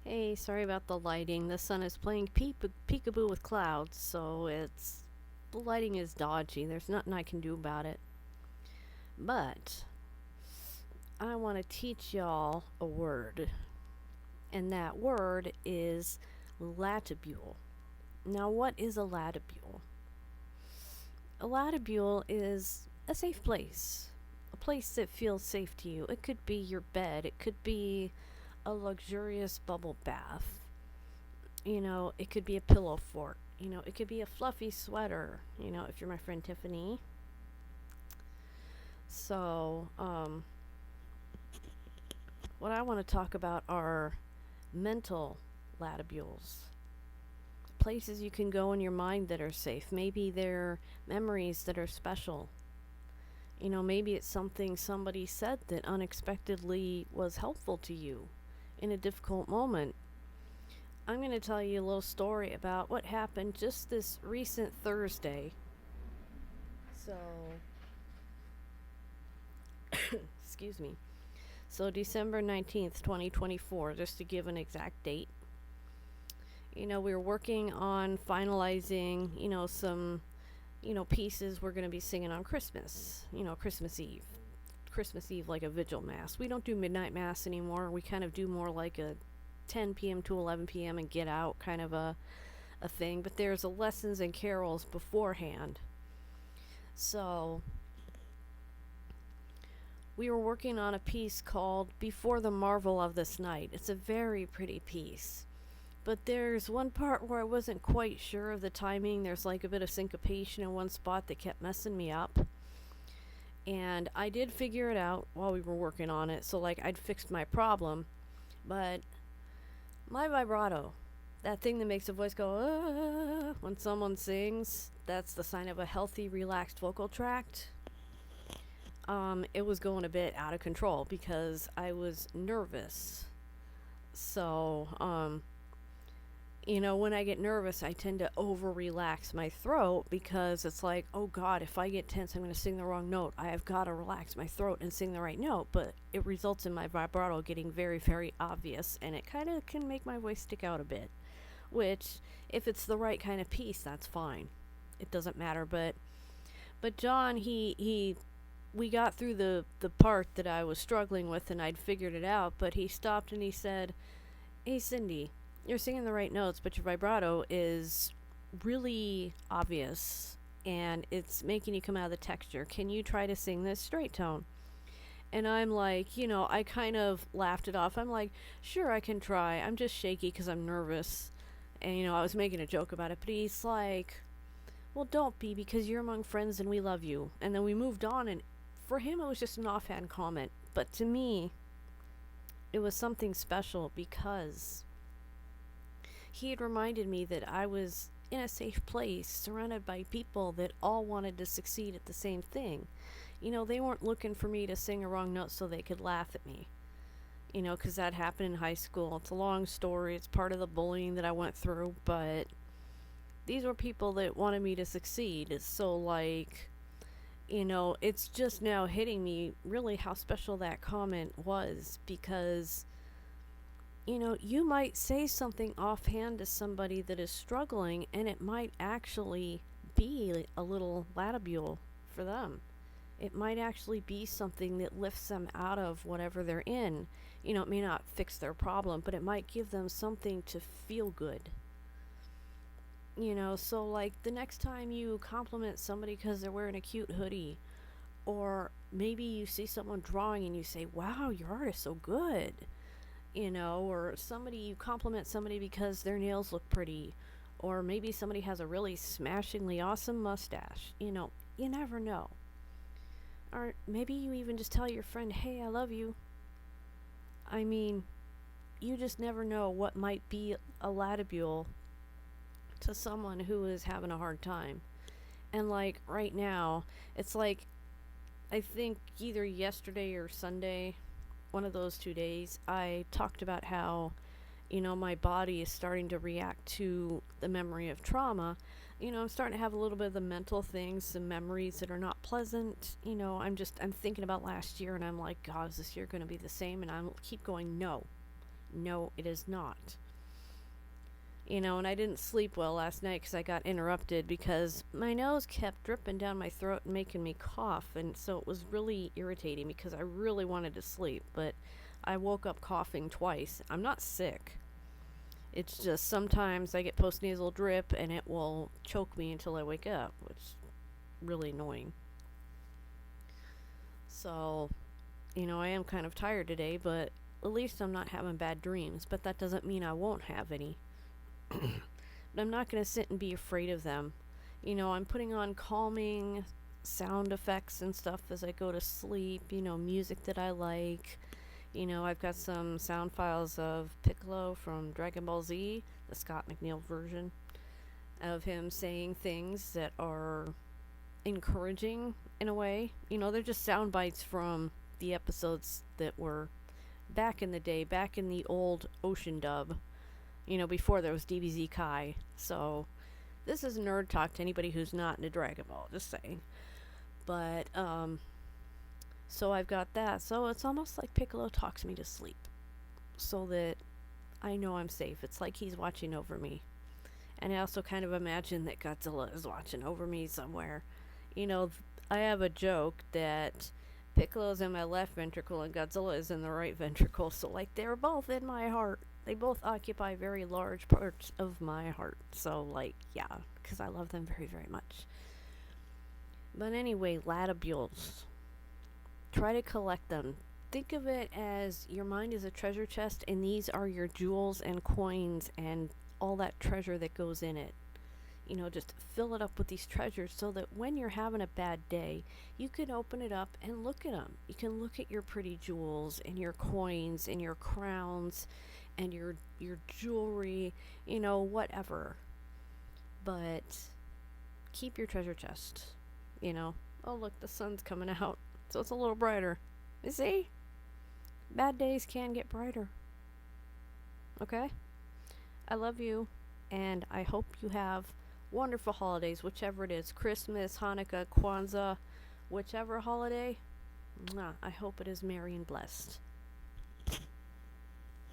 Hey, sorry about the lighting. The sun is playing peekaboo with clouds, so the lighting is dodgy. There's nothing I can do about it. But I want to teach y'all a word, and that word is latibule. Now, what is a latibule? A latibule is a safe place, a place that feels safe to you. It could be your bed, it could be a luxurious bubble bath. It could be a pillow fort. It could be a fluffy sweater, if you're my friend Tiffany. So, what I want to talk about are mental latibules. Places you can go in your mind that are safe. Maybe they're memories that are special. Maybe it's something somebody said that unexpectedly was helpful to you in a difficult moment. I'm going to tell you a little story about what happened just this recent Thursday. So, excuse me. So, December 19th, 2024, just to give an exact date. We were working on finalizing, some, pieces we're going to be singing on Christmas, Christmas Eve. Christmas Eve, like a vigil mass. We don't do midnight mass anymore. We kind of do more like a 10 p.m. to 11 p.m. and get out kind of a thing. But there's a lessons and carols beforehand. So we were working on a piece called Before the Marvel of This Night. It's a very pretty piece. But there's one part where I wasn't quite sure of the timing. There's like a bit of syncopation in one spot that kept messing me up. And I did figure it out while we were working on it. So, like, I'd fixed my problem. But my vibrato, that thing that makes a voice go, when someone sings, that's the sign of a healthy, relaxed vocal tract. It was going a bit out of control because I was nervous. So, when I get nervous, I tend to over relax my throat because it's like, oh God, if I get tense, I'm going to sing the wrong note. I have got to relax my throat and sing the right note. But it results in my vibrato getting very, very obvious, and it kind of can make my voice stick out a bit. Which, if it's the right kind of piece, that's fine. It doesn't matter. But John, we got through the part that I was struggling with, and I'd figured it out. But he stopped and he said, "Hey, Cindy, you're singing the right notes, but your vibrato is really obvious and it's making you come out of the texture. Can you try to sing this straight tone?" And I'm like, I kind of laughed it off. I'm like, sure, I can try. I'm just shaky because I'm nervous. And, I was making a joke about it. But he's like, well, don't be, because you're among friends and we love you. And then we moved on. And for him, it was just an offhand comment. But to me, it was something special because he had reminded me that I was in a safe place, surrounded by people that all wanted to succeed at the same thing. They weren't looking for me to sing a wrong note so they could laugh at me. Because that happened in high school. It's a long story. It's part of the bullying that I went through, but these were people that wanted me to succeed. So, like, it's just now hitting me really how special that comment was because you might say something offhand to somebody that is struggling, and it might actually be a little latibule for them. It might actually be something that lifts them out of whatever they're in. It may not fix their problem, but it might give them something to feel good. So like the next time you compliment somebody because they're wearing a cute hoodie, or maybe you see someone drawing and you say, wow, your art is so good. Or you compliment somebody because their nails look pretty, or maybe somebody has a really smashingly awesome mustache. You never know. Or maybe you even just tell your friend, hey, I love you. I mean, you just never know what might be a latibule to someone who is having a hard time. And like right now, it's like, I think either yesterday or Sunday, one of those 2 days, I talked about how, my body is starting to react to the memory of trauma. I'm starting to have a little bit of the mental things, some memories that are not pleasant. I'm thinking about last year and I'm like, God, is this year going to be the same? And I keep going, no, No, it is not. You know, and I didn't sleep well last night because I got interrupted because my nose kept dripping down my throat and making me cough. And so it was really irritating because I really wanted to sleep, but I woke up coughing twice. I'm not sick. It's just sometimes I get postnasal drip and it will choke me until I wake up, which is really annoying. So, you know, I am kind of tired today, but at least I'm not having bad dreams. But that doesn't mean I won't have any. But I'm not going to sit and be afraid of them. You know, I'm putting on calming sound effects and stuff as I go to sleep, you know, music that I like. You know, I've got some sound files of Piccolo from Dragon Ball Z, the Scott McNeil version, of him saying things that are encouraging in a way. You know, they're just sound bites from the episodes that were back in the day, back in the old Ocean dub, you know, before there was DBZ Kai. So, this is nerd talk to anybody who's not into Dragon Ball, just saying. But, so I've got that. So it's almost like Piccolo talks me to sleep. So that I know I'm safe. It's like he's watching over me. And I also kind of imagine that Godzilla is watching over me somewhere. You know, I have a joke that Piccolo's in my left ventricle and Godzilla is in the right ventricle. So, like, they're both in my heart. They both occupy very large parts of my heart. So, like, yeah, because I love them very, very much. But anyway, latibules. Try to collect them. Think of it as your mind is a treasure chest, and these are your jewels and coins and all that treasure that goes in it. You know, just fill it up with these treasures so that when you're having a bad day, you can open it up and look at them. You can look at your pretty jewels and your coins and your crowns and your jewelry, you know, whatever. But keep your treasure chest, you know. Oh, look, the sun's coming out, so it's a little brighter. You see? Bad days can get brighter. Okay? I love you, and I hope you have wonderful holidays, whichever it is. Christmas, Hanukkah, Kwanzaa, whichever holiday. I hope it is merry and blessed.